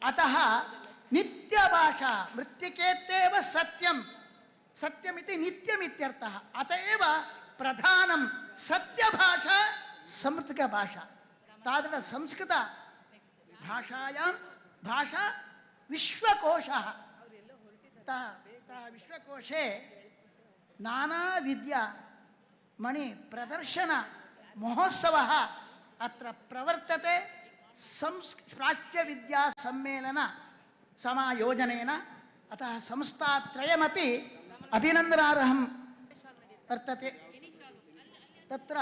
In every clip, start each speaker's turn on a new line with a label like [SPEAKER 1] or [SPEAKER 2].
[SPEAKER 1] अतः नित्यभाषा मृत्तिकेत्येव सत्यं सत्यमिति नित्यमित्यर्थः अतएव प्रधानं सत्यभाषा संस्कृतभाषा तादृश संस्कृत भाषायां भाषा विश्वकोशः विश्वकोशे नाना विद्या मणि प्रदर्शन महोत्सवः अत्र प्रवर्तते प्राच्य विद्या सम्मेलन समायोजनेन अतः संस्थात्रयमपि अभिनन्दनार्हं वर्तते। तत्र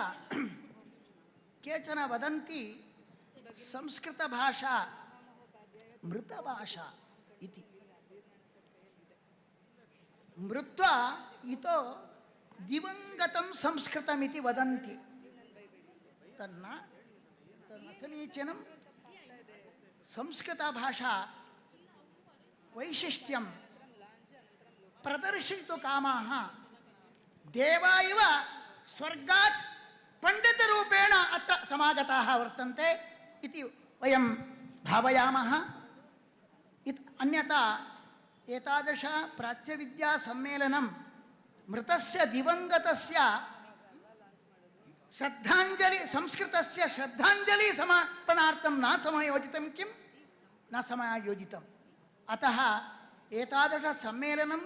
[SPEAKER 1] केचन वदन्ति संस्कृतभाषा मृतभाषा इति मृत्वा इतो दिवंगतं संस्कृतमिति वदन्ति तन्न समीचीनं संस्कृतभाषा वैशिष्ट्यं प्रदर्शयितुं कामाः देवा इव स्वर्गात् पण्डितरूपेण अत्र समागताः वर्तन्ते इति वयं भावयामः। अन्यथा एतादृश प्राच्यविद्यासम्मेलनं मृतस्य दिवंगतस्य श्रद्धांजलि संस्कृतस्य श्रद्धांजलि समर्पणार्थं न समायोजितं किं न समायोजितम् अतः एतादृश सम्मेलनम्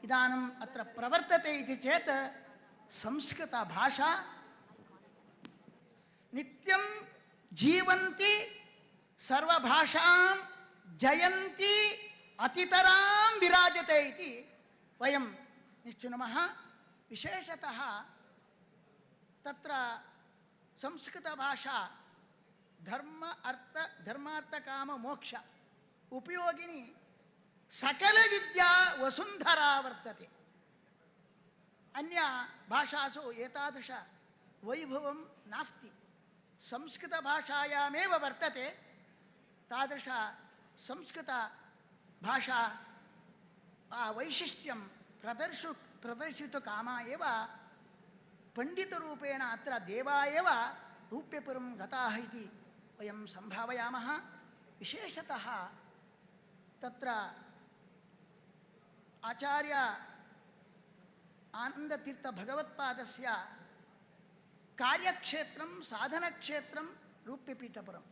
[SPEAKER 1] इदानीम् अत्र प्रवर्तते इति चेत् संस्कृतभाषा नित्यं जीवन्ति सर्वभाषां जयन्ति अतितरां विराजते इति वयं निश्चिनुमः। विशेषतः तत्र संस्कृतभाषा धर्मार्थ काम मोक्ष उपयोगिनी सकल विद्या वसुंधरा वर्तते। अन्य भाषासु एतादृश वैभवं नास्ति संस्कृत भाषायामेव वर्तते। तादृश संस्कृत भाषा वैशिष्ट्यं प्रदर्शितु कामा एव पंडितरूपेण अत्र देवा एव रूप्यपुरं गताः इति वयं संभावयामः। विशेषतः तत्र आचार्य आनन्दतीर्थ भगवत्पादस्य कार्यक्षेत्रं साधनक्षेत्रं रूप्यपीठपुरम्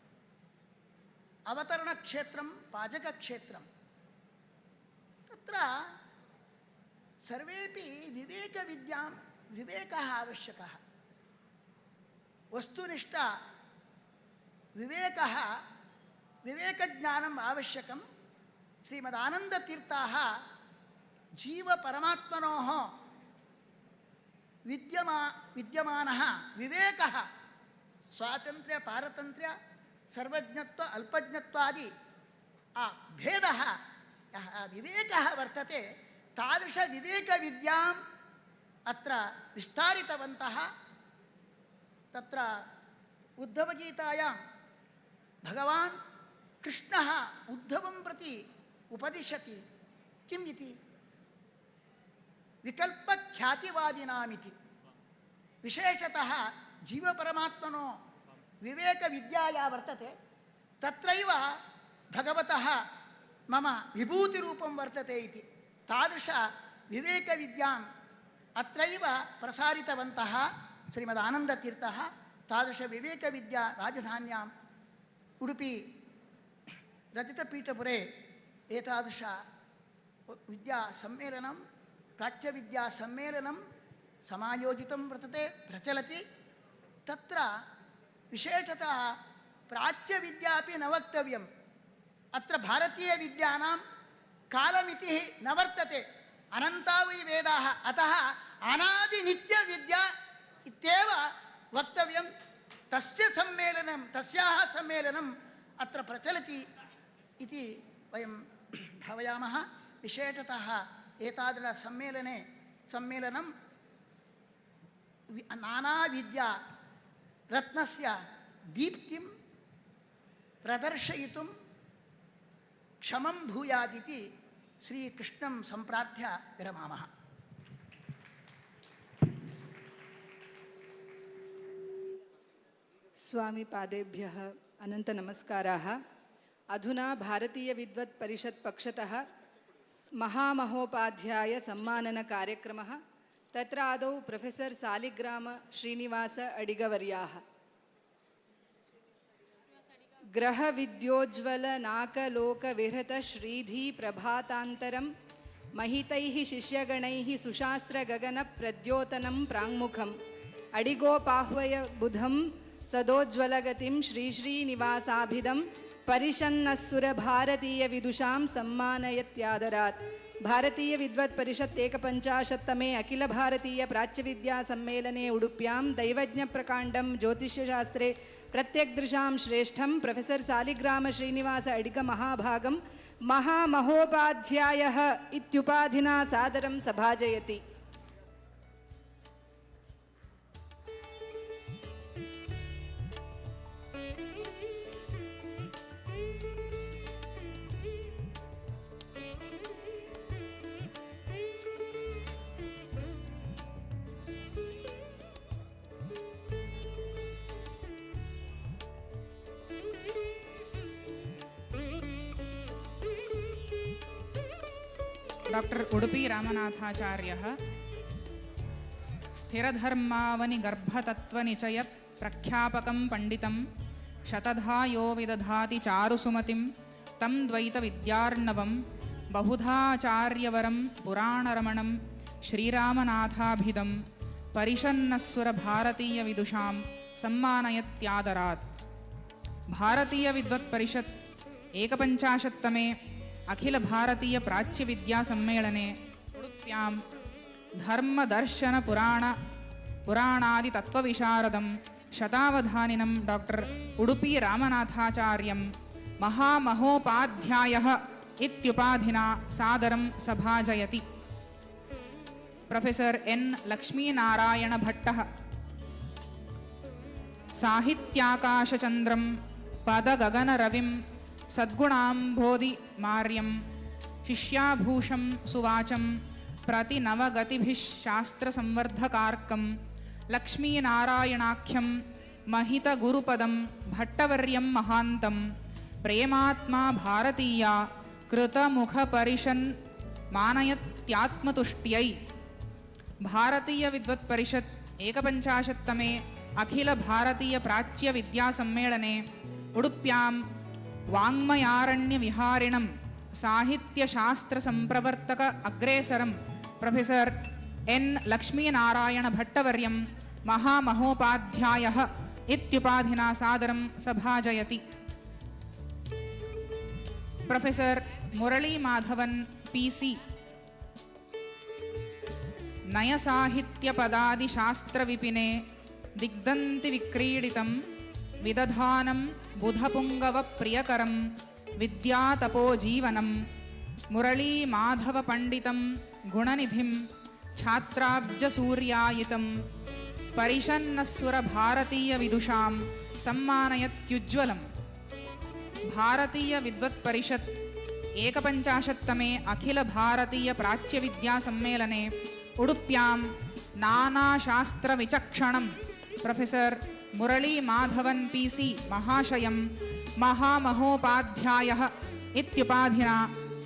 [SPEAKER 1] अवतरणक्षेत्रं पाजकक्षेत्रं तत्र सर्वेपि विवेकविद्यां विवेकः आवश्यकः वस्तुनिष्ठ विवेकः विवेकज्ञानम् आवश्यकं। श्रीमदानन्दतीर्थाः जीवपरमात्मनोः विद्यमानः विवेकः स्वातन्त्र्य पारतन्त्र्य सर्वज्ञत्व अल्पज्ञत्वादि भेदः यः विवेकः वर्तते तादृश विवेकविद्याम् अत्र विस्तारितवन्तः। तत्र उद्धवगीतायां भगवान् कृष्णः उद्धवं प्रति उपदिशति किम् इति विकल्पख्यातिवादिनामिति। विशेषतः जीवपरमात्मनो विवेकविद्या या वर्तते तत्रैव भगवतः मम विभूतिरूपं वर्तते इति तादृश विवेकविद्याम् अत्रैव प्रसारितवन्तः श्रीमदानन्दतीर्थः। तादृश विवेकविद्या राजधान्याम् उडुपि रजतपीठपुरे एतादृश विद्यासम्मेलनं प्राच्यविद्यासम्मेलनं समायोजितं वर्तते प्रचलति। तत्र विशेषतः प्राच्यविद्या अपि न वक्तव्यम्। अत्र भारतीयविद्यानां कालमितिः न वर्तते अनन्ता वै वेदाः अतः अनादिनित्यविद्या इत्येव वक्तव्यं। तस्य सम्मेलनं तस्याः सम्मेलनम् अत्र प्रचलति इति वयं भावयामः। विशेषतः एतादृशसम्मेलनं नानाविद्या रत्नस्य दीप्तिं प्रदर्शयितुं क्षमं भूयादिति श्रीकृष्णं सम्प्रार्थ्य विरमामः।
[SPEAKER 2] स्वामी पादेभ्यः अनंत नमस्काराः। अधुना भारतीय विद्वत् परिषत् पक्षतः महामहोपाध्याय सम्मानन कार्यक्रमः। तत्र आदौ प्रोफेसर् सालिग्राम श्रीनिवास अडिगवर्याः ग्रह विद्योज्वल नाकलोक विहृत श्रीधी प्रभातान्तरं महितैः शिष्यगणैः सुशास्त्र गगन प्रद्योतनं प्राङ्मुखम् अडिगोपाह्वय बुधं सदोज्वलगतिं श्रीश्रीनिवासाभिदं परिषन्नस्सुर भारतीय विदुषां सम्मानयत्यादरात्। भारतीय विद्वत् परिषत् 51तमे अखिल भारतीय प्राच्यविद्या सम्मेलने उडुप्यां दैवज्ञप्रकाण्डं ज्योतिष्यशास्त्रे प्रत्यग्दृशां श्रेष्ठं प्रोफेसर् सालिग्राम श्रीनिवास अडिग महाभागं महामहोपाध्यायः इत्युपाधिना सादरं सभाजयति।
[SPEAKER 3] डॉक्टर उडुपी रामनाथाचार्यः स्थिरधर्मावनि गर्भतत्त्वनिचय प्रख्यापकं पंडितं शतधा यो विदधाति चारुसुमतिं तं द्वैतविद्यार्णवं बहुधाचार्यवरं पुराणरमणं श्रीरामनाथाभिदं परिषन्नस्सुरभारतीयविदुषां सम्मानयत्यादरात्। भारतीय विद्वत् परिषत् 51तमे अखिल भारतीय प्राच्य विद्या सम्मेलने उडुप्यां धर्म दर्शन पुराणादि तत्वविशारदं शतावधानिनं डॉक्टर उडुपी रामनाथाचार्यं महामहोपाध्यायः इत्युपाधिना सादरं सभाजयति। प्रोफेसर एन लक्ष्मीनारायण भट्टः साहित्याकाशचन्द्रं पदगगनरविं सद्गुणाम्भोधि मार्यं शिष्याभूषं सुवाचं प्रतिनवगतिभिः शास्त्रसंवर्धकार्कं लक्ष्मीनारायणाख्यं महितगुरुपदं भट्टवर्यं महान्तं प्रेमात्मा भारतीया कृतमुखपरिषन् मानयत्यात्मतुष्ट्यै। भारतीय विद्वत् परिषत् 51तमे अखिल भारतीय प्राच्य विद्या सम्मेलने उडुप्यां वाङ्मयारण्य विहारिणं साहित्य शास्त्र संप्रवर्तक अग्रेसरं प्रोफेसर एन लक्ष्मीनारायण भट्टवर्यं महामहोपाध्यायः इत्युपाधिना सादरं सभाजयति। प्रोफेसर मुरली माधवन पीसी नय साहित्य पदादि शास्त्र विपिने दिग्दन्ति विक्रीडितं विदधानं बुधपुंगव प्रियकरं विद्यातपोजीवनं मुरली माधव पंडितं गुणनिधिं छात्राब्जसूर्यायितं परिषन्नस्सुर भारतीय विदुषां सम्मानयत्युज्ज्वलम्। भारतीय विद्वत् परिषत् 51तमे अखिल भारतीय प्राच्य विद्या सम्मेलने उडुप्यां नानाशास्त्र विचक्षणं प्रोफेसर मुरली माधवन पीसी महाशयं महामहोपाध्यायः इत्युपाधिना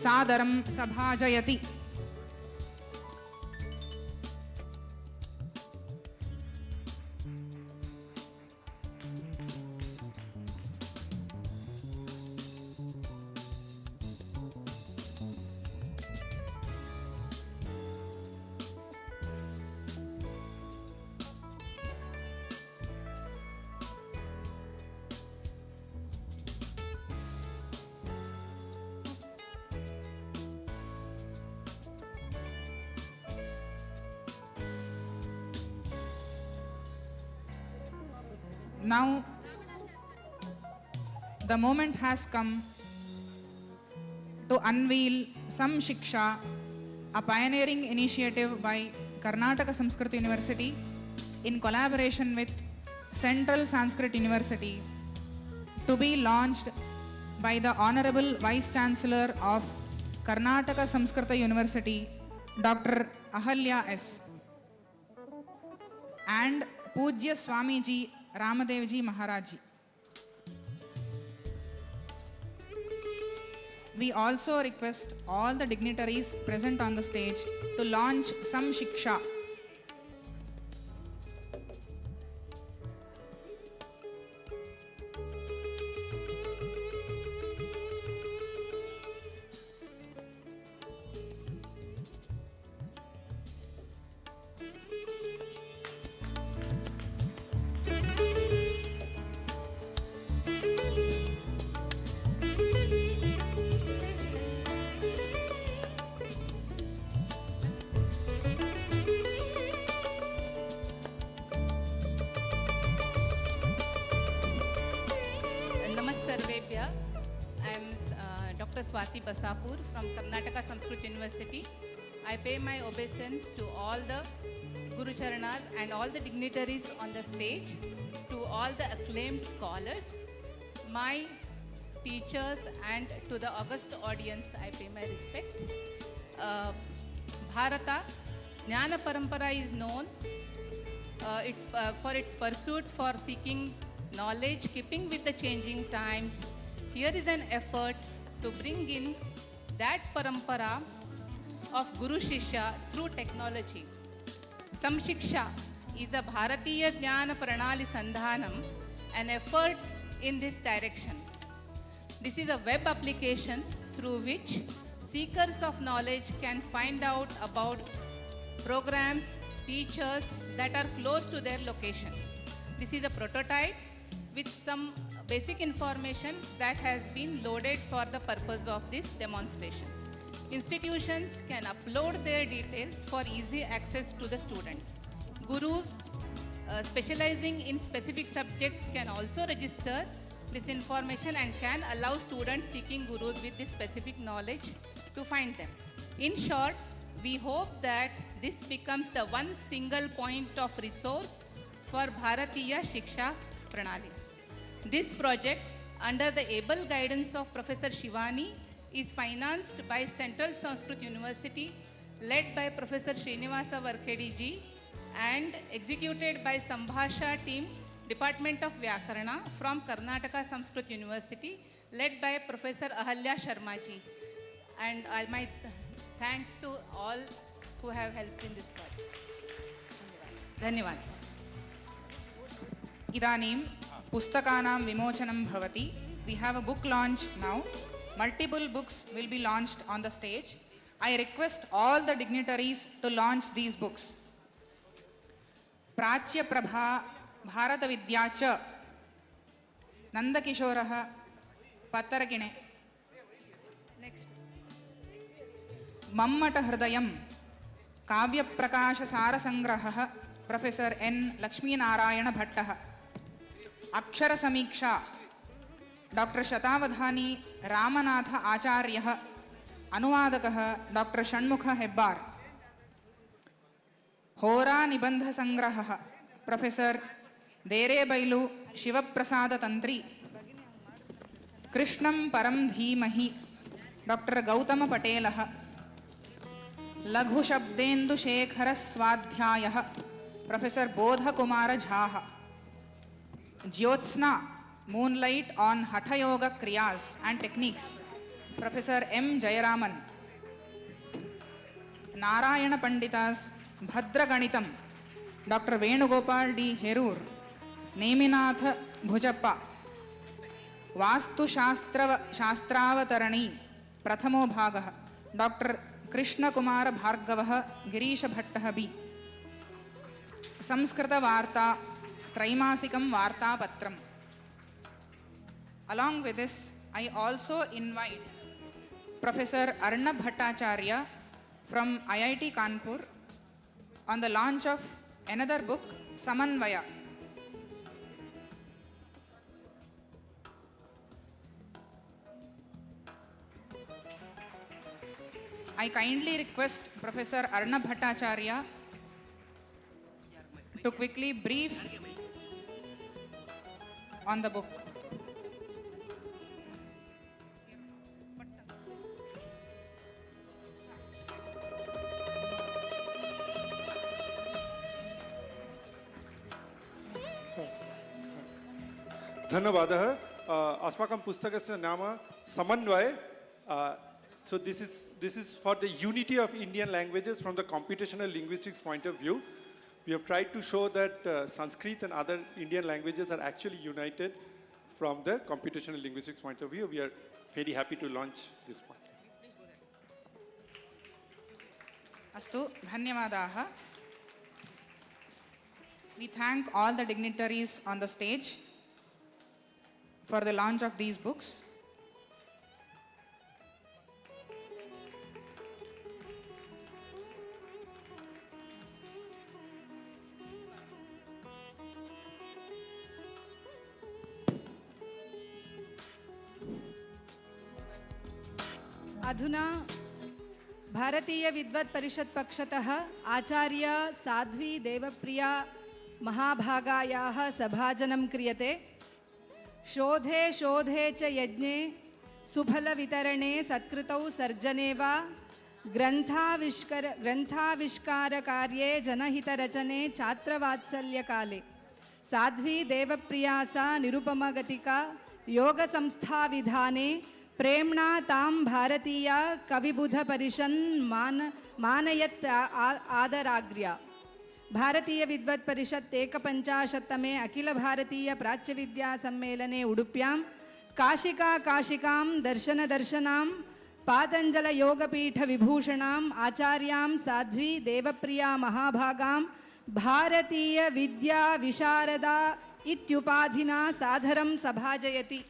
[SPEAKER 3] सादरं सभाजयति। Now, the moment has come to unveil Sam Shiksha, a pioneering initiative by Karnataka Sanskrit University in collaboration with Central Sanskrit University, to be launched by the Honorable Vice Chancellor of Karnataka Samskrita University, Dr. Ahalya S. and Pujya Swami ji Ramdev ji Maharaj ji. we also request all the dignitaries present on the stage to launch some shiksha.
[SPEAKER 4] Sarvebhya. I am Dr. Swati Basapur from Karnataka Sanskrit University. I pay my obeisance to all the Guru Charanas and all the dignitaries on the stage, to all the acclaimed scholars, my teachers, and to the august audience I pay my respect. Bharata, Jnana Parampara is known for its pursuit for seeking knowledge, keeping with the changing times. Here is an effort to bring in that parampara of Guru Shishya through technology. Samshiksha is a Bharatiya Jnana Pranali Sandhanam, an effort in this direction. This is a web application through which seekers of knowledge can find out about programs, teachers that are close to their location. This is a prototype with some basic information that has been loaded for the purpose of this demonstration. Institutions can upload their details for easy access to the students. Gurus specializing in specific subjects can also register this information and can allow students seeking gurus with this specific knowledge to find them. In short, we hope that this becomes the one single point of resource for Bharatiya Shiksha Pranali. This project, under the able guidance of Professor Shivani, is financed by Central Sanskrit University, led by Professor Srinivasa Varkhedi ji, and executed by Sambhasha team, Department of Vyakarana from Karnataka Sanskrit University, led by Professor Ahalya Sharma ji. And all my thanks to all who have helped in this project. Dhanyavad.
[SPEAKER 3] Idanim Pustakanam Vimochanam Bhavati. We have a book launch now. Multiple books will be launched on the stage. I request all the dignitaries to launch these books. Prachya Prabha Bharata Vidyacha Nandakishoraha Pattarakine.
[SPEAKER 4] Next.
[SPEAKER 3] Mammata Hridayam Kavya Prakasha Sara Sangraha Professor N. Lakshmi Narayana Bhattaha. Akshara Samiksha Dr. Shatavadhani Ramanatha Acharyaha Anuvadakaha Dr. Shanmukha Hebbar. Hora Nibandha Sangraha Professor Dere Bailu Shivaprasada Tantri. Krishnam Param Dhimahi Dr. Gautama Patelaha. Laghu Shabdendu Shekhara Swadhyayaha Professor Bodha Kumara Jhaha. Jyotsna Moonlight on Hatha Yoga Kriyas and Techniques Professor M. Jayaraman. Narayana Panditas Bhadra Ganitam Dr. Venugopal D. Herur. Neminatha Bhujappa. Vastu Shastravatarani Prathamo Bhagaha Dr. Krishna Kumara Bhargavaha Girisha Bhattaha B. Samskrita Varta Traimasikam Varta Patram. Along with this, I also invite Professor Arnab Bhattacharya from IIT Kanpur on the launch of another book, Samanvaya. I kindly request Professor Arnab Bhattacharya to quickly brief on the book.
[SPEAKER 5] धन्यवादः अस्माकं पुस्तकस्य नाम समन्वय So this is for the unity of Indian languages from the computational linguistics point of view. We have tried to show that Sanskrit and other Indian languages are actually united from the computational linguistics point of view. We are very happy to launch this one.
[SPEAKER 3] Astu, dhanyawadaha. We thank all the dignitaries on the stage for the launch of these books.
[SPEAKER 2] अधुना भारतीय विद्वत् परिषत् पक्षतः आचार्य साध्वी देवप्रिया महाभागायाः सभाजनं क्रियते। शोधे शोधे च यज्ञे सुफलवितरणे सत्कृतौ सर्जने वा ग्रन्थाविष्कारकार्ये जनहितरचने छात्रवात्सल्यकाले साध्वी देवप्रिया सा निरुपमगतिका योगसंस्थाविधाने प्रेम्णा तां भारतीया कविबुधपरिषन् मानयत् आदराग्र्या। भारतीय विद्वत् परिषत् 51तमे अखिल भारतीय प्राच्यविद्या सम्मेलने उडुप्यां काशिकां दर्शनां पातंजल योगपीठ विभूषणाम् आचार्यां साध्वी देवप्रिया महाभागां भारतीय विद्या विशारदा इत्युपाधिना सादरं सभाजयति।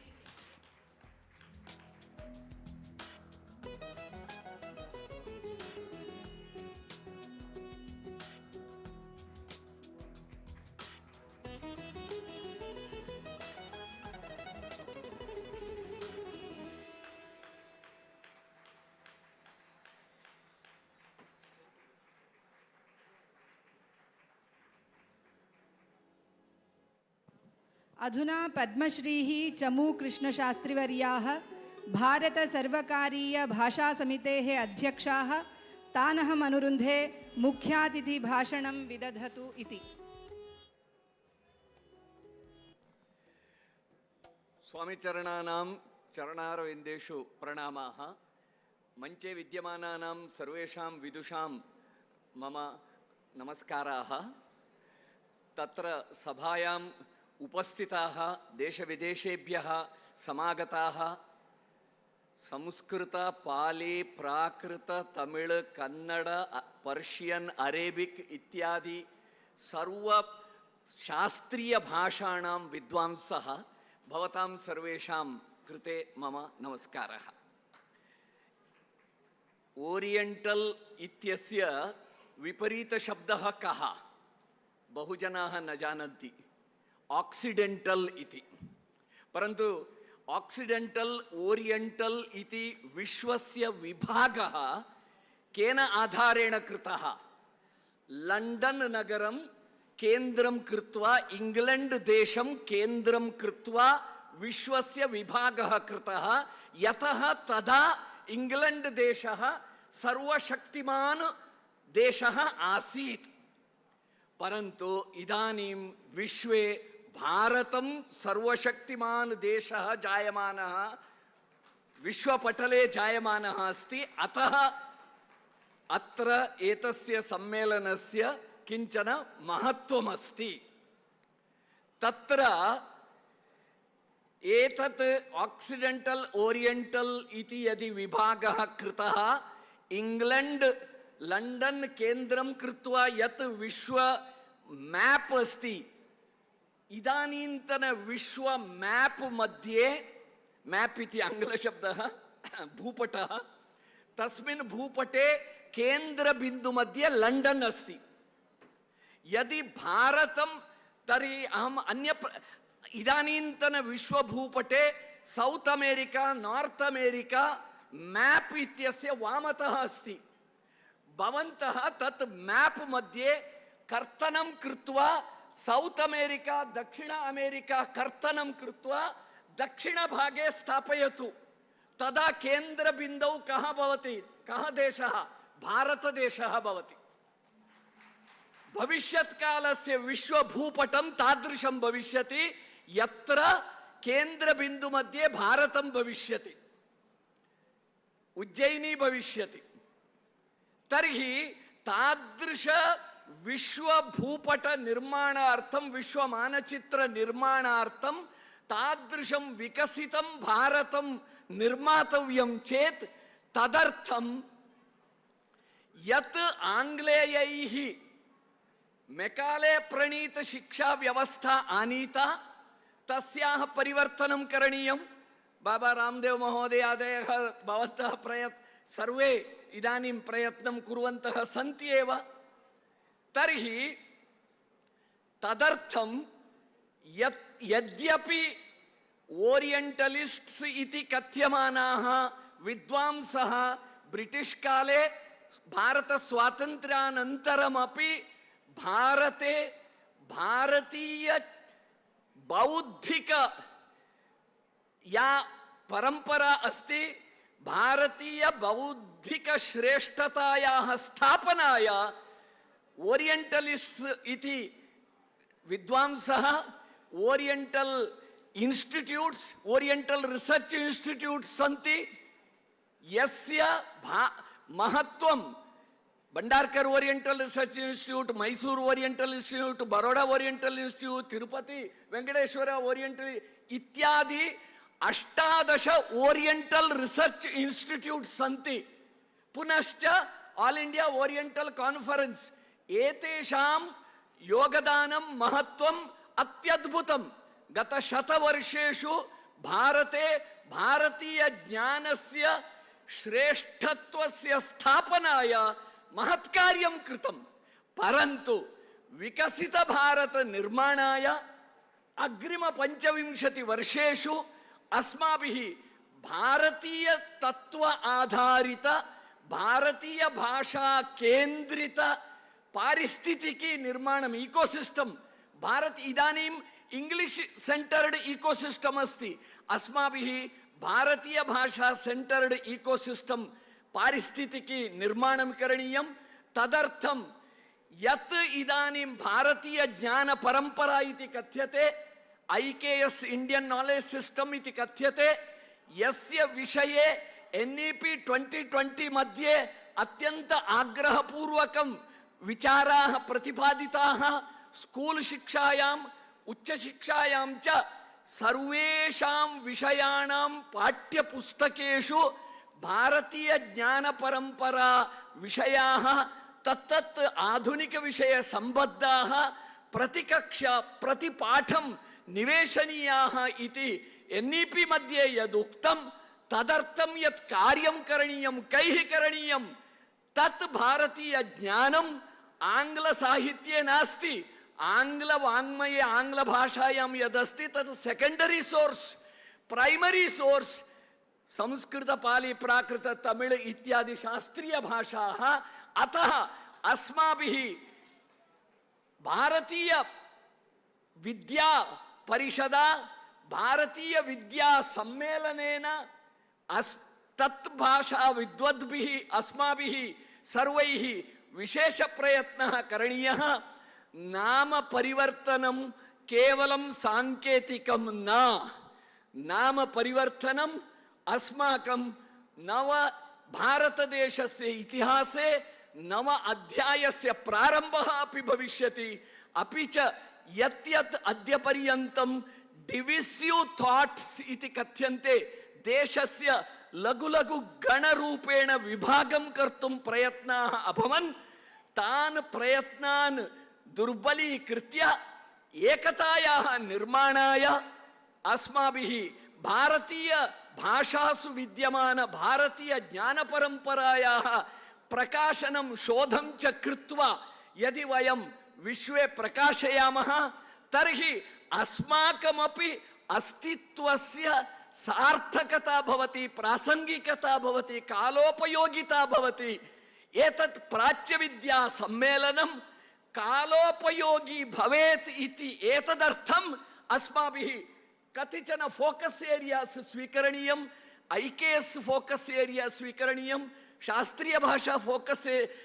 [SPEAKER 2] अधुना पद्मश्रीः चमू कृष्णशास्त्रीवर्याः भारत सर्वकारीय भाषा समितेः अध्यक्षाः तानहम् अनुरुन्धे मुख्यातिथि भाषणं विदधतु इति।
[SPEAKER 6] स्वामी चरणानां चरणारविन्देषु प्रणामाः। मञ्चे विद्यमानानां सर्वेषां विदुषां मम नमस्काराः। तत्र सभायां उपस्थिताः देशविदेशेभ्यः समागताः संस्कृत पाली प्राकृत तमिळ कन्नड पर्शियन् अरेबिक् इत्यादि सर्व शास्त्रीय भाषाणां विद्वांसः भवतां सर्वेषां कृते मम नमस्कारः। ओरियेण्टल् इत्यस्य विपरीतशब्दः कः? बहुजनाः न जानन्ति। ऑक्सिडेंटल इति। परंतु ऑक्सिडेंटल ओरिएंटल इति विश्वस्य विभागः केन आधारेण कृतः? लंडन नगरं केंद्रं कृत्वा इंग्लैंड देशं केंद्रं कृत्वा विश्वस्य विभागः कृतः। यतः तदा इंग्लैंड देशः सर्वशक्तिमान् देशः आसीत्। परन्तु इदानीं विश्वे भारतं सर्वशक्तिमान् देशः जायमानः विश्वपटले जायमानः अस्ति। अतः अत्र एतस्य सम्मेलनस्य किञ्चन महत्त्वमस्ति। तत्र एतत् ऑक्सिडेंटल ओरिएंटल इति यदि विभागः कृतः इंग्लैंड लंडन केंद्रं कृत्वा यत् विश्व मैप अस्ति इदानीन्तन विश्व मैप मध्ये मैप इति आंग्लशब्दः भूपटः तस्मिन् भूपटे केंद्र बिंदु मध्ये लंडन अस्ति। यदि भारतं तर्हि अहम् अन्य इदानीन्तन विश्व भूपटे South America North America map इत्यस्य वामतः अस्ति। भवन्तः तत् मैप मध्ये कर्तनं कृत्वा साउथ अमेरिका दक्षिण अमेरिका कर्तनं कृत्वा दक्षिण भागे स्थापयतु। तदा केंद्र बिंदौ कः भवति? कः देशः? भारतदेशः भवति। भविष्यत्कालस्य विश्वभूपटं तादृशं भविष्यति यत्र केंद्र बिंदु मध्ये भारतं भविष्यति। उज्जयिनी भविष्यति। तर्हि तादृश विश्वभूपट निर्माणार्थं, विश्वमानचित्र निर्माणार्थं तादृशं विकसितं भारतं निर्मातव्यं चेत् तदर्थं यत् आंग्लेयैः मेकाले प्रणीत शिक्षा व्यवस्था आनीता तस्याः परिवर्तनं करणीयं। बाबा रामदेव महोदयादयः भवन्तः सर्वे इदानीं प्रयत्नं कुर्वन्तः सन्ति एव। तर्हि तदर्थं यद्यपि ओरियेण्टलिस्ट्स् इति कथ्यमानाः विद्वांसः ब्रिटिश् काले भारतस्वातन्त्र्यानन्तरमपि भारते भारतीय बौद्धिक या परंपरा अस्ति, भारतीय बौद्धिक श्रेष्ठतायाः स्थापनाय ओरियेण्टलिस्ट्स् इति विद्वांसः ओरियेण्टल् इन्स्टिट्यूट्स्, ओरियेण्टल् रिसर्च् इन्स्टिट्यूट्स् सन्ति, यस्य महत्वं Bhandarkar oriental research institute, Mysore oriental institute, Baroda oriental institute, Tirupati Venkateshwara oriental इत्यादि 18 ओरिएंटल रिसर्च इंस्टीट्यूट सन्ति। पुनश्च ऑल इंडिया ओरिएंटल कॉन्फरेंस, एतेषां योगदानं महत्वम् अत्यद्भुतं। गत शतवर्षेषु भारते भारतीय ज्ञानस्य श्रेष्ठत्वस्य स्थापनाय महत्कार्यं कृतं। परन्तु विकसित भारत निर्माणाय अग्रिम 25 वर्षेषु अस्माभिः भारतीय तत्व आधारित, भारतीय भाषा केंद्रित पारिस्थितिकी निर्माणम्, इकोसिस्टम, भारत इदानीं इंग्लिश सेंटर्ड इकोसिस्टम अस्ति, अस्माभिः भारतीय भाषा सेंटर्ड इकोसिस्टम पारिस्थितिकी निर्माणं करणीयं। तदर्थं यत् इदानीं भारतीय ज्ञान परंपरा इति कथ्यते, IKS इंडियन नॉलेज सिस्टम इति कथ्यते, यस्य विषये NEP 2020 मध्ये अत्यंत आग्रहपूर्वकं विचाराः प्रतिपादिताः। स्कूल शिक्षायां, उच्च शिक्षायां च सर्वेषां विषयाणां पाठ्यपुस्तकेषु भारतीय ज्ञान परंपरा विषयाः तत्तत् आधुनिक विषय संबद्धाः प्रतिकक्षा प्रतिपाठं निवेशनीयाः इति NEP मध्ये यदुक्तं, तदर्थं यत् कार्यं करणीयं, कैः करणीयं, तत् भारतीय ज्ञानम् आंग्ल साहित्ये नास्ति, आंग्ल वाङ्मये आंग्ल भाषायां यदस्ति तत् secondary source, primary source Sanskrit Pali Prakrit Tamil इत्यादि शास्त्रीय भाषाः। अतः अस्माभिः भारतीय विद्या परिषदा, भारतीय विद्या सम्मेलनेन तत् भाषा विद्वद्भिः अस्माभिः सर्वैः विशेष प्रयत्नः करणीयः। नाम परिवर्तनं केवलं सांकेतिकं न, नाम परिवर्तनं अस्माकं नव भारतदेशस्य इतिहासे नव अध्यायस्य प्रारम्भः अपि भविष्यति। अपि च यत् अद्य पर्यन्तं डिविसिव् थॉट्स इति कथ्यन्ते, देशस्य लघु लघु गणरूपेण विभागं कर्तुं प्रयत्नाः अभवन्, तान् प्रयत्नान् दुर्बलीकृत्य एकतायाः निर्माणाय अस्माभिः भारतीय भाषासु विद्यमान भारतीय ज्ञान परंपरायाः प्रकाशनं शोधं च कृत्वा यदि वयं विश्वे प्रकाशयामः तर्हि अस्माकमपि अस्तित्वस्य सार्थकता भवति, प्रासंगिकता भवति, कालोपयोगिता भवति। एतत् प्राच्यविद्या सम्मेलनं कालोपयोगी भवेत् इति एतदर्थम् अस्माभिः कतिचन फोकस एरियास् स्वीकरणीयम्। IKS फोकस एरिया स्वीकरणीयम्, शास्त्रीय भाषा फोकस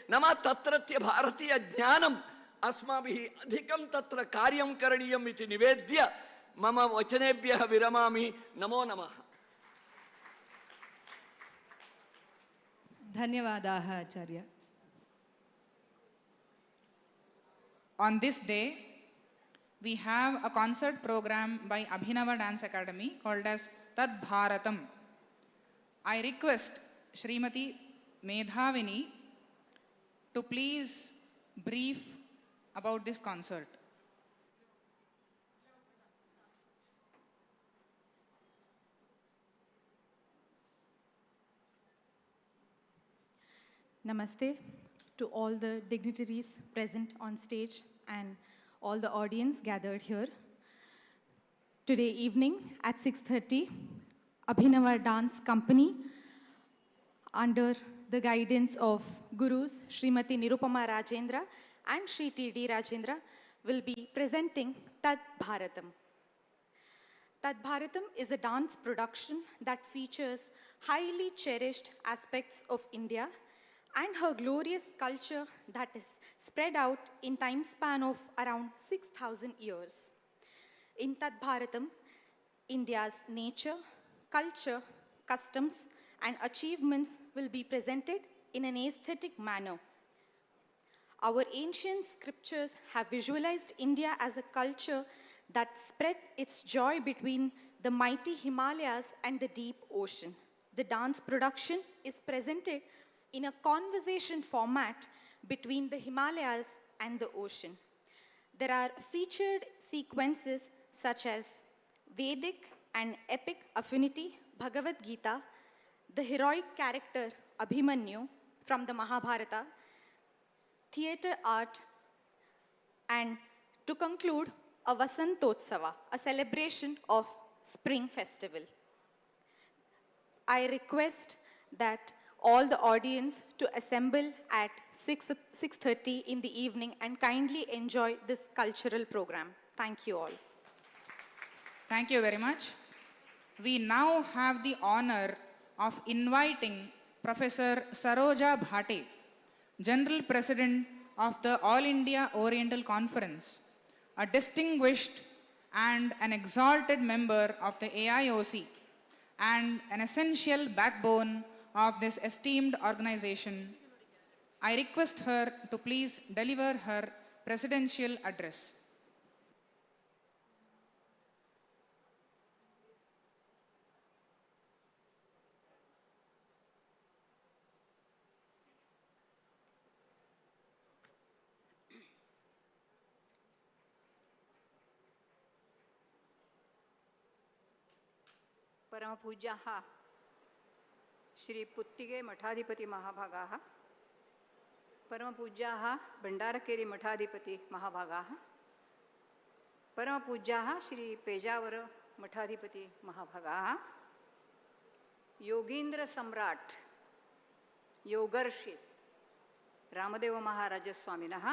[SPEAKER 6] नाम तत्रत्य भारतीय ज्ञानम् अस्माभिः अधिकं तत्र कार्यं करणीयम् इति निवेद्य मम वचनेभ्यः विरमामि। नमो नमः।
[SPEAKER 2] धन्यवादाः आचार्य.
[SPEAKER 3] On this day, we have a concert program by Abhinava Dance Academy called as Tad Bharatam. I request Srimati Medhavini to please brief about this concert.
[SPEAKER 7] Namaste to all the dignitaries present on stage and all the audience gathered here. Today evening at 6:30, Abhinava Dance Company, under the guidance of Gurus Srimati Nirupama Rajendra and Sri T.D. Rajendra, will be presenting Tad Bharatam. Tad Bharatam is a dance production that features highly cherished aspects of India and her glorious culture that is spread out in time span of around 6,000 years. In Tad Bharatam, India's nature, culture, customs, and achievements will be presented in an aesthetic manner. Our ancient scriptures have visualized India as a culture that spread its joy between the mighty Himalayas and the deep ocean. The dance production is presented in a conversation format between the Himalayas and the ocean. There are featured sequences such as Vedic and epic affinity, Bhagavad Gita, the heroic character Abhimanyu from the Mahabharata, theatre art, and to conclude, a Vasantotsava, a celebration of spring festival. I request that all the audience to assemble at 6:30 in the evening and kindly enjoy this cultural program. Thank you all.
[SPEAKER 3] Thank you very much. We now have the honor of inviting Professor Saroja Bhate, General President of the All India Oriental Conference, a distinguished and an exalted member of the AIOC, and an essential backbone of this esteemed organization. I request her to please deliver her presidential address.
[SPEAKER 8] परम पूज्याः श्री पुत्तिगे मठाधिपति महाभागाः, परम पूज्याः भंडारकेरी मठाधिपति महाभागाः, परम पूज्याः श्री पेजावर मठाधिपति महाभागाः, योगींद्र सम्राट योगर्षि रामदेव महाराज स्वामिनः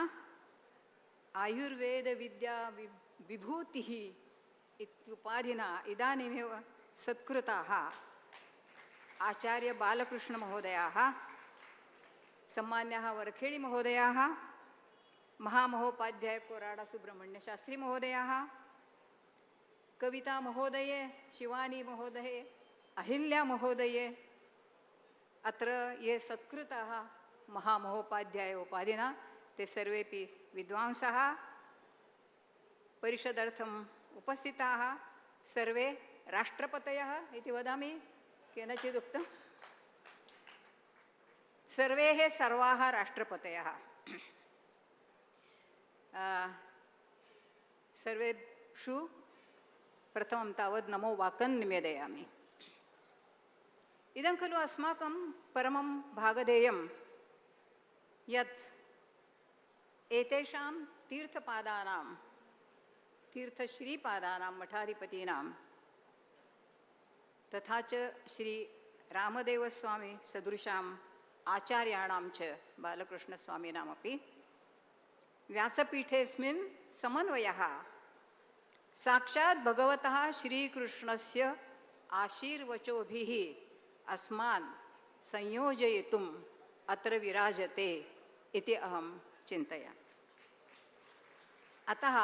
[SPEAKER 8] आयुर्वेद विद्या विभूतिः इत्युपाधिना इदानीमेव सत्कृताः आचार्य बालकृष्ण महोदयाः, सम्मान्याः वरखेडी महोदयाः, महामहोपाध्याय कोराडा सुब्रह्मण्य शास्त्री महोदयाः, कविता महोदये, शिवानी महोदये, अहिल्या महोदये, अत्र ये सत्कृताः महामहोपाध्याय उपाधिना ते सर्वेपि विद्वांसः, परिषदर्थम् उपस्थिताः सर्वे राष्ट्रपतयः इति वदामि, केनचिदुक्तं सर्वे सर्वाः राष्ट्रपतयः। सर्वेषु प्रथमं तावत् नमो वाकं निवेदयामि। इदं खलु अस्माकं परमं भागधेयं यत् एतेषां तीर्थपादानां तीर्थश्रीपादानां मठाधिपतीनां तथा च श्री रामदेवस्वामी सदृशाम् आचार्याणां च बालकृष्णस्वामिनामपि व्यासपीठेऽस्मिन् समन्वयः साक्षात् भगवतः श्रीकृष्णस्य आशीर्वचोभिः अस्मान् संयोजयितुम् अत्र विराजते इति अहं चिन्तयामि। अतः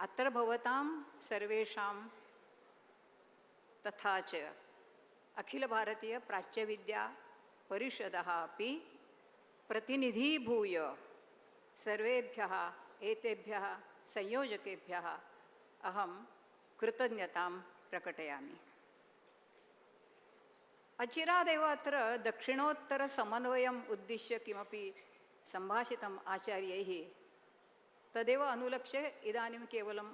[SPEAKER 8] अत्र भवतां सर्वेषां तथा च अखिल भारतीय प्राच्यविद्या परिषदः अपि प्रतिनिधीभूय सर्वेभ्यः एतेभ्यः संयोजकेभ्यः अहं कृतज्ञतां प्रकटयामि। अचिरादेव अत्र दक्षिणोत्तरसमन्वयम् उद्दिश्य किमपि सम्भाषितम् आचार्यैः तदेव अनुलक्ष्य इदानीं केवलम्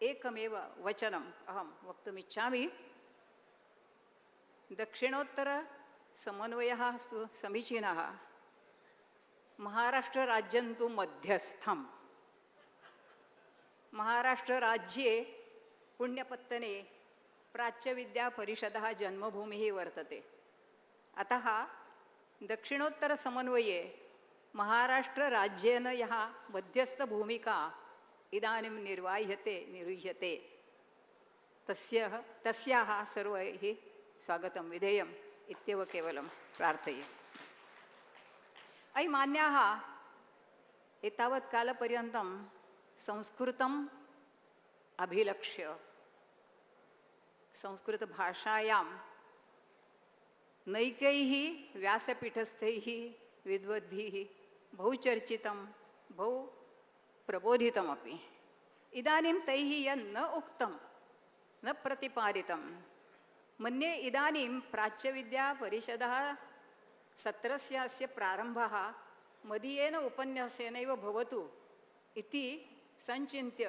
[SPEAKER 8] एकमेव वचनम् अहं वक्तुमिच्छामि। दक्षिणोत्तरसमन्वयः समीचीनः, महाराष्ट्रराज्यं तु मध्यस्थम्। महाराष्ट्रराज्ये पुण्यपत्तने प्राच्यविद्यापरिषदः जन्मभूमिः वर्तते। अतः दक्षिणोत्तरसमन्वये महाराष्ट्रराज्येन यः मध्यस्थभूमिका इदानीं निर्वह्यते तस्याः सर्वैः स्वागतं विधेयम् इत्येव केवलं प्रार्थये। अयि मान्याः, एतावत् कालपर्यन्तं संस्कृतम् अभिलक्ष्य संस्कृतभाषायां नैकैः व्यासपीठस्थैः विद्वद्भिः बहुचर्चितं बहु प्रबोधितमपि। इदानीं तैः यन्न उक्तं न प्रतिपादितं मन्ये इदानीं प्राच्यविद्यापरिषदः सत्रस्य अस्य प्रारम्भः मदीयेन उपन्यासेनैव भवतु इति सञ्चिन्त्य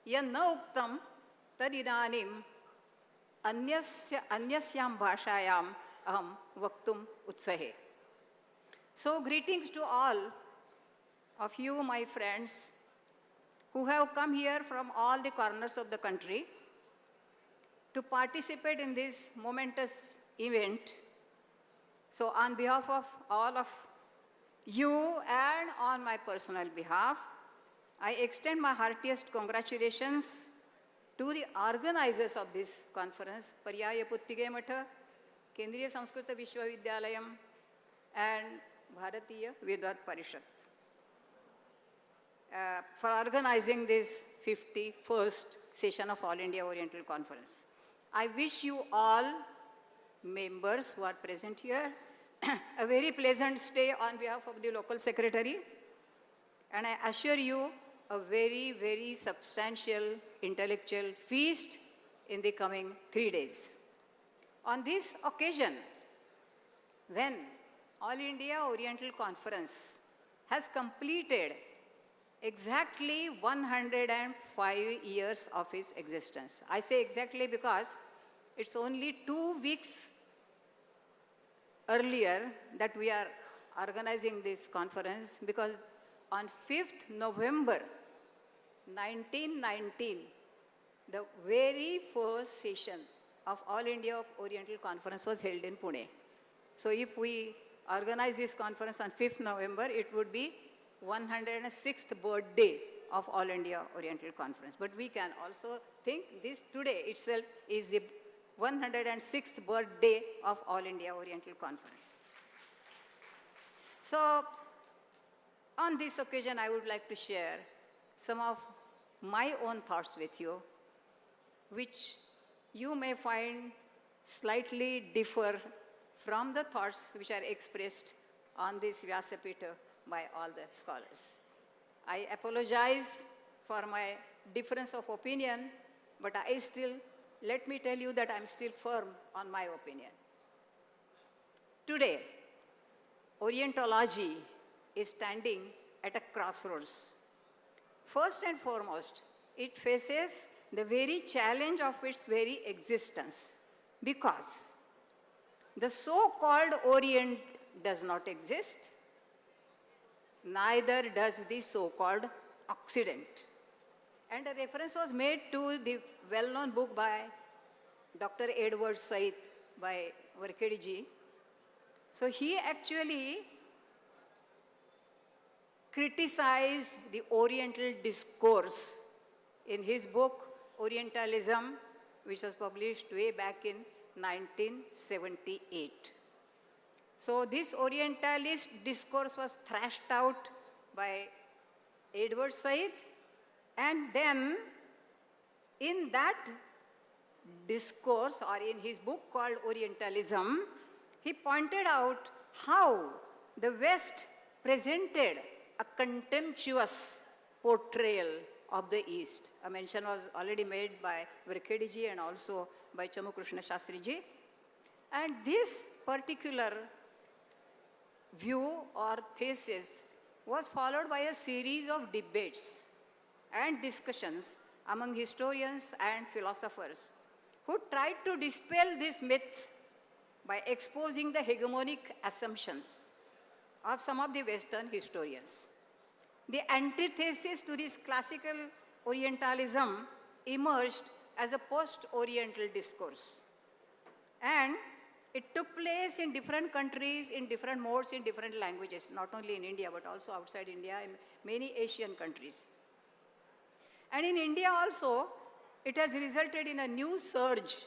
[SPEAKER 8] यन्न उक्तं तदिदानीम् अन्यस्यां भाषायाम् अहं वक्तुम् उत्सहे। So greetings to all of you, my friends, who have come here from all the corners of the country to participate in this momentous event. So on behalf of all of you and on my personal behalf, I extend my heartiest congratulations to the organizers of this conference, Paryaya Puttige Matha, Kendriya Samskrita Vishwavidyalayam, and Bharatiya Vedant Parishad, for organizing this 51st session of All India Oriental Conference. I wish you all members who are present here a very pleasant stay on behalf of the local secretary, and I assure you a very, very substantial intellectual feast in the coming 3 days. On this occasion, when All India Oriental Conference has completed exactly 105 years of its existence. I say exactly because it's only 2 weeks earlier that we are organizing this conference, because on 5th November 1919, the very first session of All India Oriental Conference was held in Pune. So if we organize this conference on 5th November, it would be 106th birthday of All India Oriental Conference. But we can also think this today itself is the 106th birthday of All India Oriental Conference. So on this occasion, I would like to share some of my own thoughts with you, which you may find slightly differ from the thoughts which are expressed on this Vyasapita by all the scholars. I apologize for my difference of opinion, but let me tell you that I'm still firm on my opinion. Today, Orientology is standing at a crossroads. First and foremost, it faces the very challenge of its very existence, because the so-called Orient does not exist, neither does the so-called Occident. And a reference was made to the well-known book by Dr. Edward Said by Varkedi ji. So he actually criticized the Oriental discourse in his book Orientalism, which was published way back in 1978. So this Orientalist discourse was thrashed out by Edward Said, and then in that discourse, or in his book called Orientalism, he pointed out how the West presented a contemptuous portrayal of the East. A mention was already made by Varkhedi and also by Chamu Krishna Shastri ji. And this particular view or thesis was followed by a series of debates and discussions among historians and philosophers who tried to dispel this myth by exposing the hegemonic assumptions of some of the Western historians. The antithesis to this classical Orientalism emerged as a post-Oriental discourse. And it took place in different countries, in different modes, in different languages, not only in India, but also outside India, in many Asian countries. And in India also, it has resulted in a new surge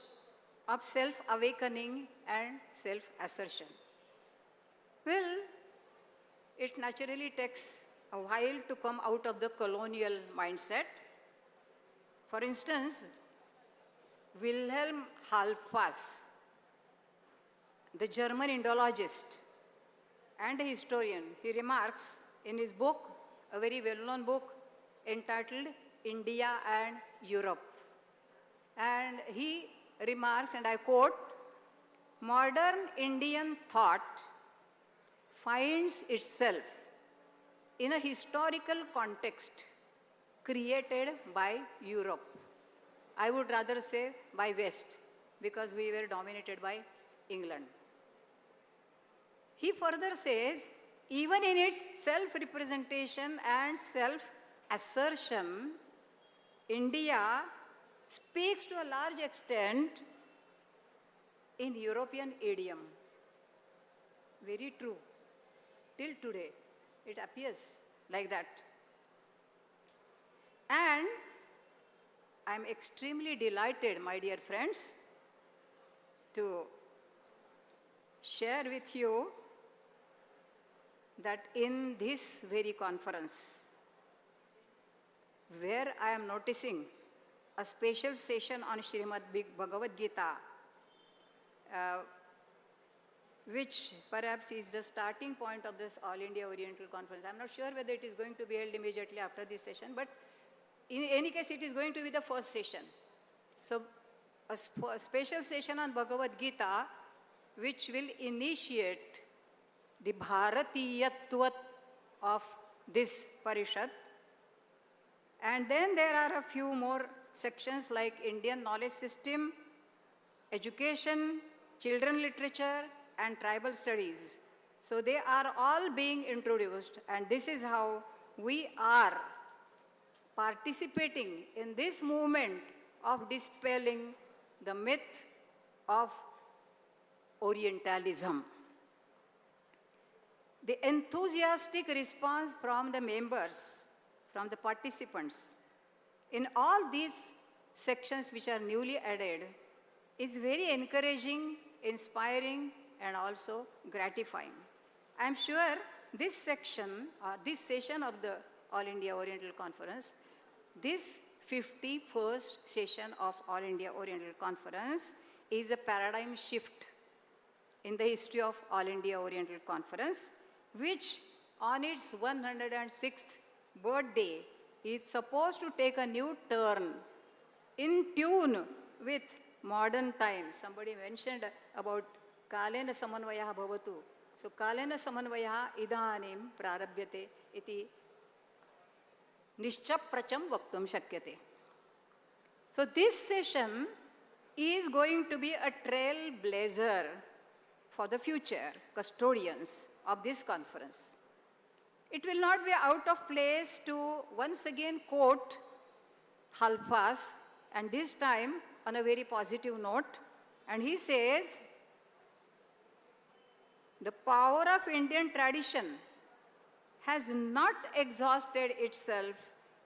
[SPEAKER 8] of self-awakening and self-assertion. Well, it naturally takes a while to come out of the colonial mindset. For instance, Wilhelm Halfas, the German Indologist and a historian, he remarks in his book, a very well-known book entitled India and Europe. And he remarks, and I quote, "Modern Indian thought finds itself in a historical context created by Europe. I would rather say by West, because we were dominated by England." He further says, even in its self-representation and self-assertion, India speaks to a large extent in European idiom. Very true. Till today, it appears like that. And I'm extremely delighted, my dear friends, to share with you that in this very conference, where I am noticing a special session on Srimad Bhagavad Gita, which perhaps is the starting point of this All India Oriental Conference. I'm not sure whether it is going to be held immediately after this session, but in any case, it is going to be the first session. So, a special session on Bhagavad Gita, which will initiate the Bharatiyatvat of this Parishad. And then there are a few more sections like Indian knowledge system, education, children literature, and tribal studies. So they are all being introduced, and this is how we are participating in this movement of dispelling the myth of Orientalism. The enthusiastic response from the members, from the participants, in all these sections which are newly added is very encouraging, inspiring, and also gratifying. I am sure this section, this session of the All India Oriental Conference, this 51st session of All India Oriental Conference is a paradigm shift in the history of All India Oriental Conference, which on its 106th birthday is supposed to take a new turn in tune with modern times. Somebody mentioned about Kalena Samanvayah Bhavatu. So Kalena Samanvayah Idanim Prarabhyate iti Nishchapracham Vaktum Shakyate. So this session is going to be a trailblazer for the future custodians of this conference. It will not be out of place to once again quote Halfas, and this time on a very positive note. And he says, "The power of Indian tradition has not exhausted itself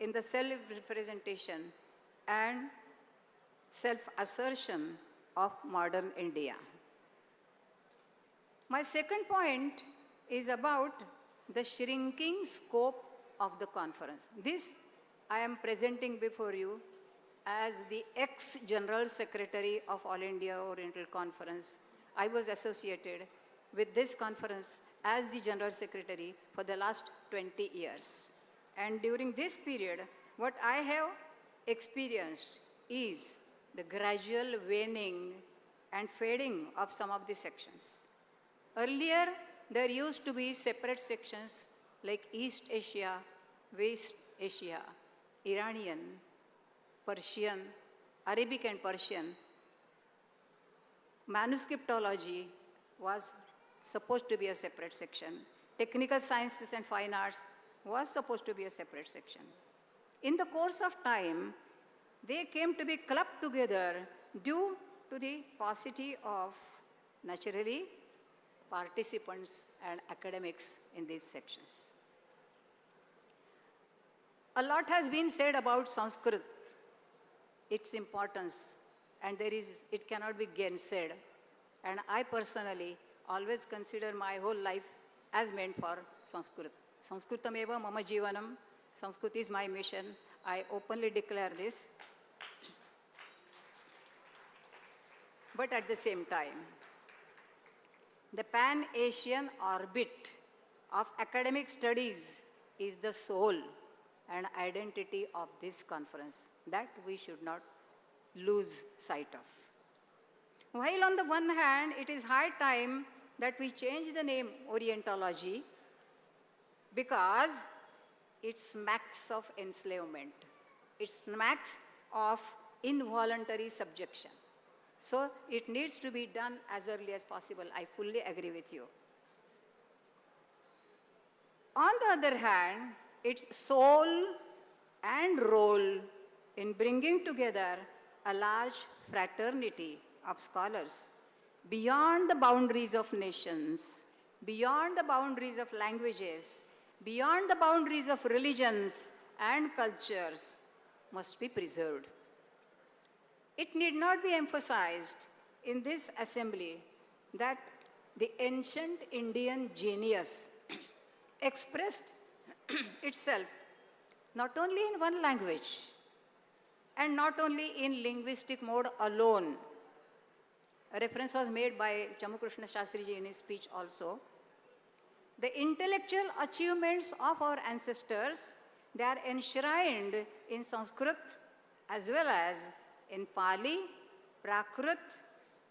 [SPEAKER 8] in the self-representation and self-assertion of modern India." My second point is about the shrinking scope of the conference. This I am presenting before you as the ex-General Secretary of All India Oriental Conference. I was associated with this conference as the General Secretary for the last 20 years. And during this period, what I have experienced is the gradual waning and fading of some of the sections. Earlier, there used to be separate sections like East Asia, West Asia, Iranian, Persian, Arabic and Persian. Manuscriptology was supposed to be a separate section. Technical sciences and fine arts was supposed to be a separate section. In the course of time, they came to be clubbed together due to the paucity of, naturally, participants and academics in these sections. A lot has been said about Sanskrit, its importance, and it cannot be gainsaid. And I personally always consider my whole life as meant for Sanskrit. Sanskritameva mama jivanam. Sanskrit is my mission. I openly declare this. But at the same time, the Pan-Asian orbit of academic studies is the soul and identity of this conference that we should not lose sight of. While on the one hand, it is high time that we change the name Orientology because it smacks of enslavement. It smacks of involuntary subjection. So it needs to be done as early as possible. I fully agree with you. On the other hand, its soul and role in bringing together a large fraternity of scholars beyond the boundaries of nations, beyond the boundaries of languages, beyond the boundaries of religions and cultures must be preserved. It need not be emphasized in this assembly that the ancient Indian genius expressed itself not only in one language and not only in linguistic mode alone. A reference was made by Chamukrishna Shastriji in his speech also. The intellectual achievements of our ancestors, they are enshrined in Sanskrit as well as in Pali, Prakrit,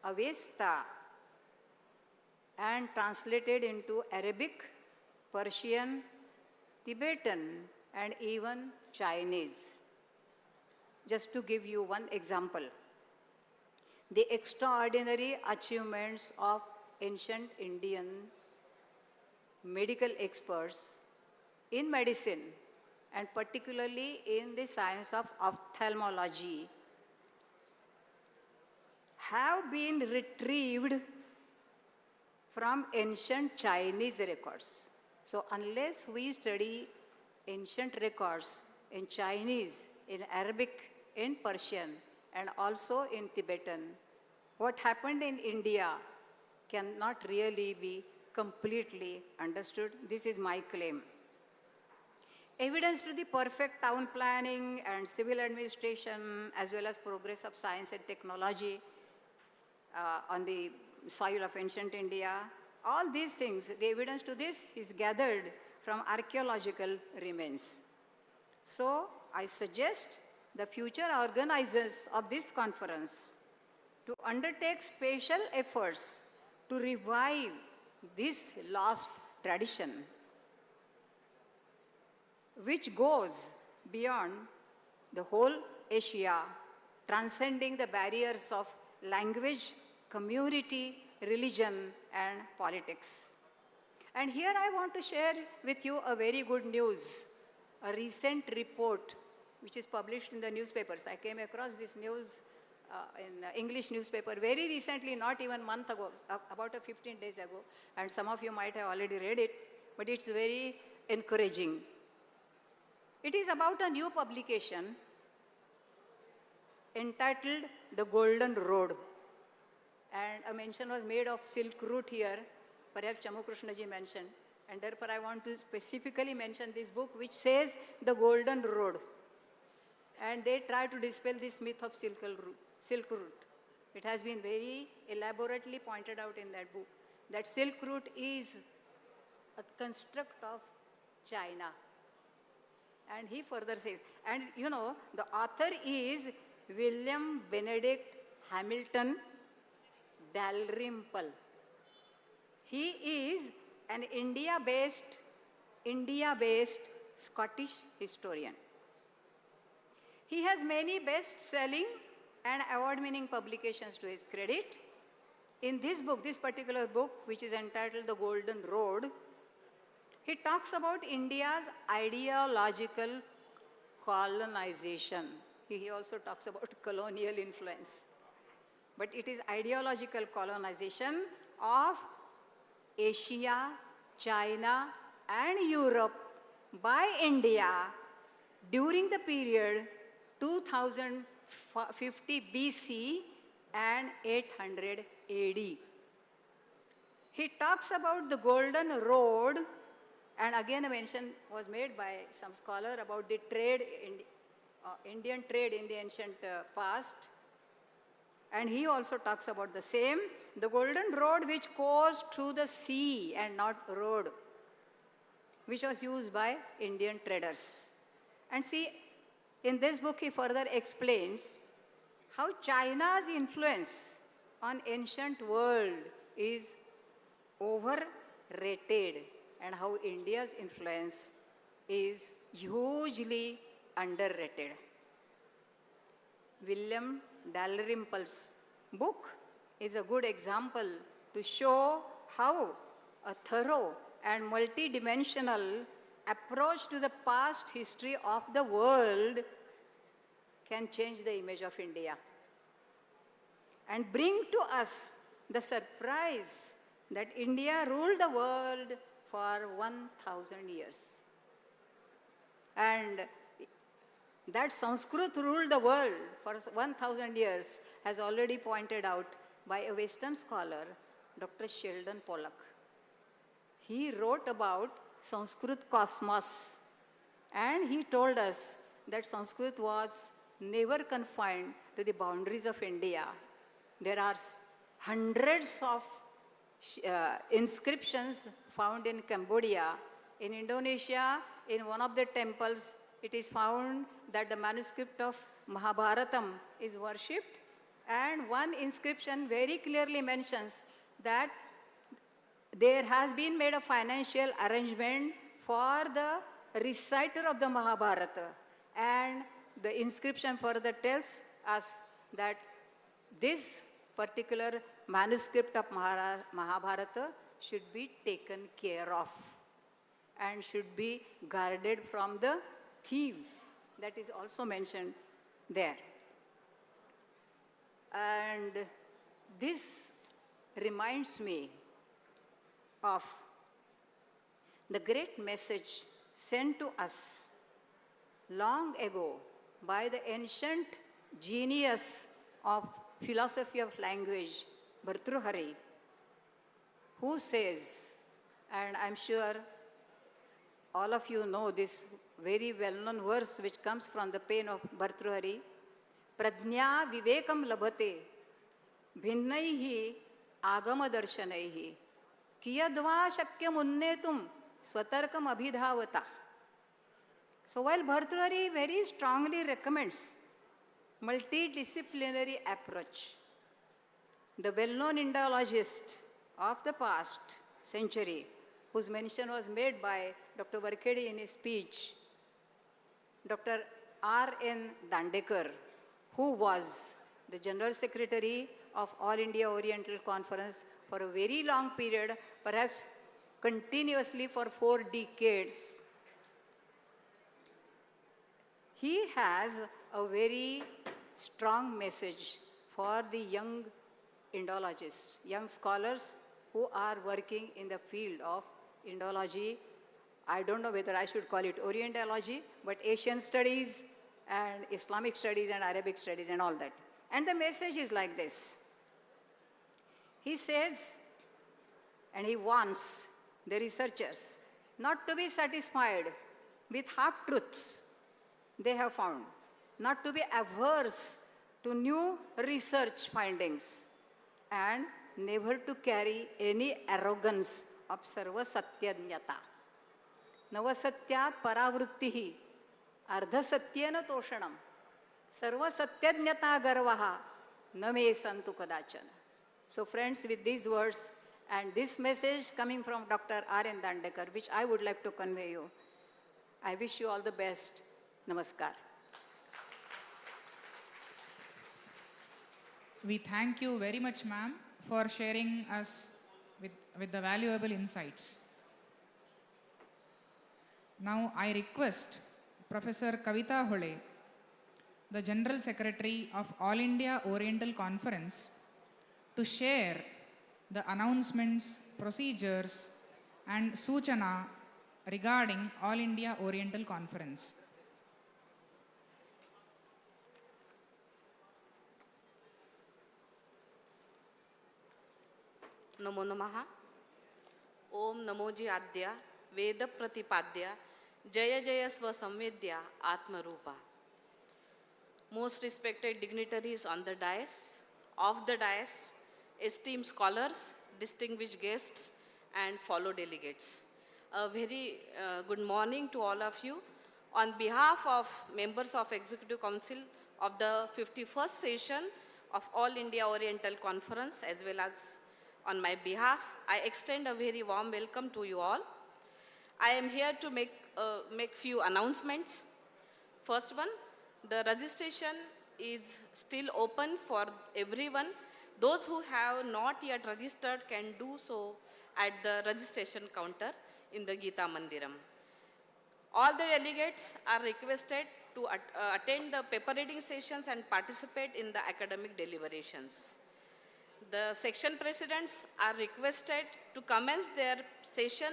[SPEAKER 8] Avesta, and translated into Arabic, Persian, Tibetan, and even Chinese. Just to give you one example, the extraordinary achievements of ancient Indian medical experts in medicine, and particularly in the science of ophthalmology, have been retrieved from ancient Chinese records. So unless we study ancient records in Chinese, in Arabic, in Persian, and also in Tibetan, what happened in India cannot really be completely understood. This is my claim. Evidence to the perfect town planning and civil administration, as well as progress of science and technology on the soil of ancient India, all these things, the evidence to this is gathered from archaeological remains. So I suggest the future organizers of this conference to undertake special efforts to revive this lost tradition, which goes beyond the whole Asia, transcending the barriers of language, community, religion, and politics. And here I want to share with you a very good news, a recent report which is published in the newspapers. I came across this news in English newspaper very recently, not even a month ago, about 15 days ago, and some of you might have already read it, but it's very encouraging. It is about a new publication entitled The Golden Road. And a mention was made of Silk Route here, perhaps Chamukrishnaji mentioned. And therefore I want to specifically mention this book which says The Golden Road. And they try to dispel this myth of Silk Route. It has been very elaborately pointed out in that book. that Silk Route is a construct of China. And he further says, and you know, the author is William Benedict Hamilton Dalrymple. He is an India-based Scottish historian. He has many best-selling and award-winning publications to his credit. In this book, this particular book, which is entitled The Golden Road, he talks about India's ideological colonization. He also talks about colonial influence. But it is ideological colonization of Asia, China, and Europe by India during the period 2050 BC and 800 AD. He talks about the Golden Road, and again a mention was made by some scholar about the trade, Indian trade in the ancient past. And he also talks about the same, the Golden Road which goes through the sea and not road, which was used by Indian traders. And see, in this book he further explains how China's influence on ancient world is overrated and how India's influence is hugely underrated. William Dalrymple's book is a good example to show how a thorough and multidimensional approach to the past history of the world can change the image of India and bring to us the surprise that India ruled the world for 1,000 years. And that Sanskrit ruled the world for 1,000 years has already pointed out by a Western scholar, Dr. Sheldon Pollock. He wrote about Sanskrit cosmos, and he told us that Sanskrit was never confined to the boundaries of India. There are hundreds of inscriptions found in Cambodia. In Indonesia, in one of the temples, it is found that the manuscript of Mahabharatam is worshipped, and one inscription very clearly mentions that there has been made a financial arrangement for the reciter of the Mahabharata, and the inscription further tells us that this particular manuscript of Mahabharata should be taken care of and should be guarded from the thieves. That is also mentioned there. And this reminds me of the great message sent to us long ago by the ancient genius of philosophy of language, Bhartrhari, who says, and I'm sure all of you know this very well-known verse which comes from the pen of Bhartrhari, Pradnya vivekam labhate bhinnaihi agama darshanaihi kiyadva shakyam unnetum swatarkam abhidhavata. So while Bhartrhari very strongly recommends multidisciplinary approach, the well-known Indologist of the past century, whose mention was made by Dr. Varkhedi in his speech, Dr. R.N. Dandekar, who was the General Secretary of All India Oriental Conference for a very long period, perhaps continuously for 4 decades. He has a very strong message for the young Indologists, young scholars who are working in the field of Indology. I don't know whether I should call it Orientology, but Asian studies and Islamic studies and Arabic studies and all that. And the message is like this. He says, and he wants the researchers not to be satisfied with half-truths they have found, not to be averse to new research findings, and never to carry any arrogance of sarva satyanyata. Navasatyat paravrittihi ardhasatyena toshanam sarva satyanyata garvaha name santu kadachana. So friends, with these words and this message coming from Dr. R.N. Dandekar, which I would like to convey you, I wish you all the best. Namaskar.
[SPEAKER 3] We thank you very much, ma'am, for sharing us with the valuable insights. Now I request Professor Kavita Hole, the General Secretary of All India Oriental Conference, to share the announcements, procedures and Suchana regarding All India Oriental Conference.
[SPEAKER 9] नमो नमः। ओम नमोजी आद्या वेद प्रतिपाद्या जय जय स्व संवेद्या आत्मरूपा। Most respected dignitaries on the dais, off the dais, esteemed scholars, distinguished guests and fellow delegates. A very good morning to all of you. On behalf of members of Executive Council of the 51st session of All India Oriental Conference, as well as on my behalf, I extend a very warm welcome to you all. I am here to make few announcements. First one, the registration is still open for everyone. Those who have not yet registered can do so at the registration counter in the Gita Mandiram. All the delegates are requested to attend the paper reading sessions and participate in the academic deliberations. The section presidents are requested to commence their session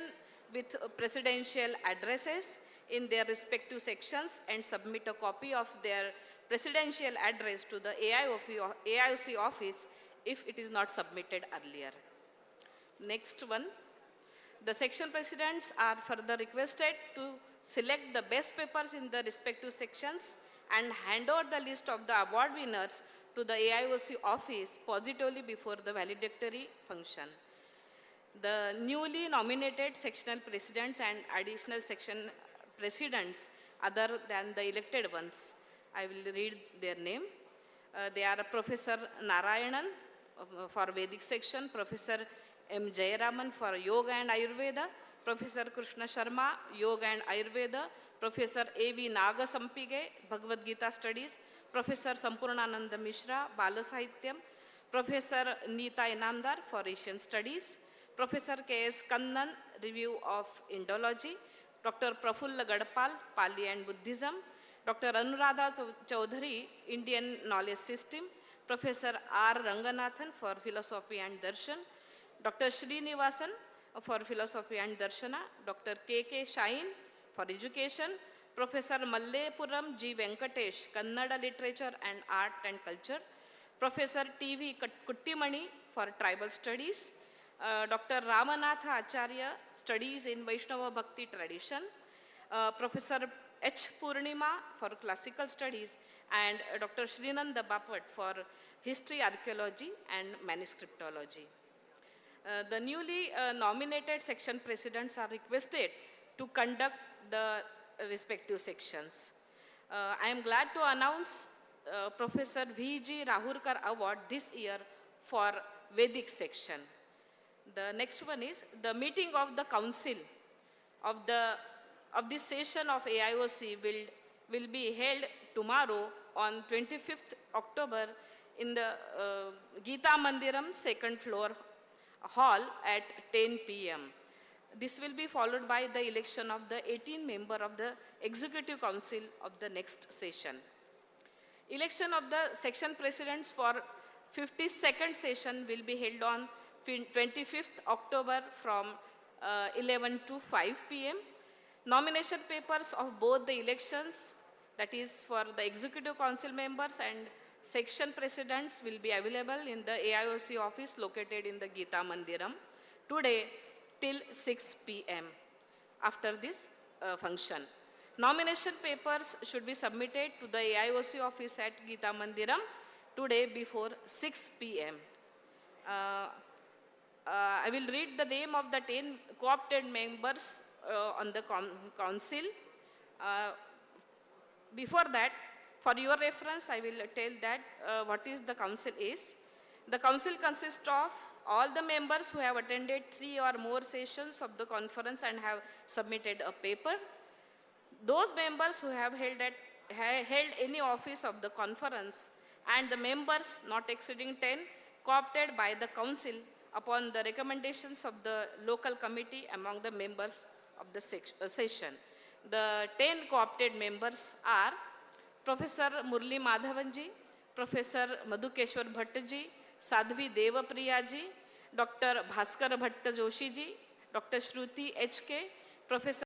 [SPEAKER 9] with presidential addresses in their respective sections and submit a copy of their presidential address to the AIOC office if it is not submitted earlier. Next one, the section presidents are further requested to select the best papers in the respective sections and hand over the list of the award winners to the AIOC office positively before the valedictory function. The newly nominated sectional presidents and additional section presidents other than the elected ones, I will read their name. They are Professor Narayanan for Vedic section, Professor M. Jayaraman for Yoga and Ayurveda, Professor Krishna Sharma, Yoga and Ayurveda, Professor A.V. Nagasampige, Bhagavad Gita Studies, Professor Sampurnananda Mishra, Bala Sahityam, Professor Neeta Inamdar for Asian Studies, Professor K.S. Kannan, Review of Indology, Dr. Prafulla Gadpal, Pali and Buddhism, Dr. Anuradha Chaudhary, Indian Knowledge System, Professor R. Ranganathan for Philosophy and Darshan, Dr. Srinivasan for Philosophy and Darshana, Dr. K.K. Shain for Education, Professor Mallepuram G. Venkatesh, Kannada Literature and Art and Culture, Professor T.V. Kuttimani for Tribal Studies, Dr. Ramanatha Acharya, Studies in Vaishnava Bhakti Tradition, Professor H. Purnima for Classical Studies, and Dr. Srinanda Bapat for History, Archaeology and Manuscriptology. The newly nominated section presidents are requested to conduct the respective sections. I am glad to announce Professor V.G. Rahurkar Award this year for Vedic section. The next one is the meeting of the council of this session of AIOC will be held tomorrow on 25th October in the Gita Mandiram second floor hall at 10 p.m. This will be followed by the election of the 18 member of the Executive Council of the next session. Election of the section presidents for 52nd session will be held on 25th October from 11 to 5 p.m. Nomination papers of both the elections, that is for the Executive Council members and section presidents, will be available in the AIOC office located in the Gita Mandiram today till 6 p.m. after this function. Nomination papers should be submitted to the AIOC office at Gita Mandiram today before 6 p.m. I will read the name of the 10 co-opted members on the council. Before that, for your reference, I will tell that what is the council is. The council consists of all the members who have attended 3 or more sessions of the conference and have submitted a paper. Those members who have held any office of the conference, and the members not exceeding 10 co-opted by the council upon the recommendations of the local committee among the members of the session. The 10 co-opted members are Professor Murli Madhavanji, Professor Madhukeshwar Bhattaji, Sadhvi Devapriyaji, Dr. Bhaskar Bhatta Joshiji, Dr. Shruti HK, Professor